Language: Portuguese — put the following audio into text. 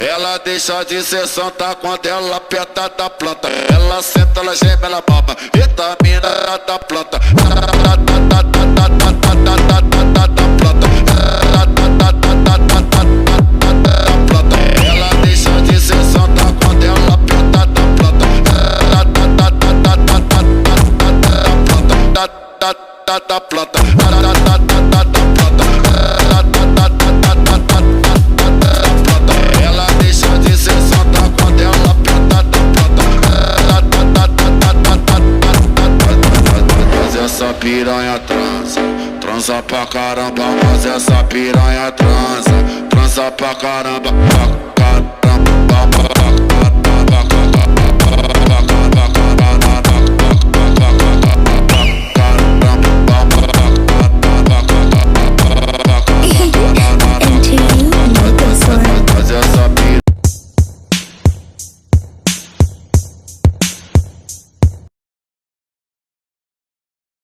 Ela deixa de ser santa quando ela aperta da planta. Ela senta, ela geme, ela baba. Vitamina da planta. Ela deixa de ser santa quando ela aperta da planta. Da planta. Ela deixa de ser santa quando ela aperta da planta. Mas essa piranha transa pra caramba. Mas essa piranha transa pra caramba.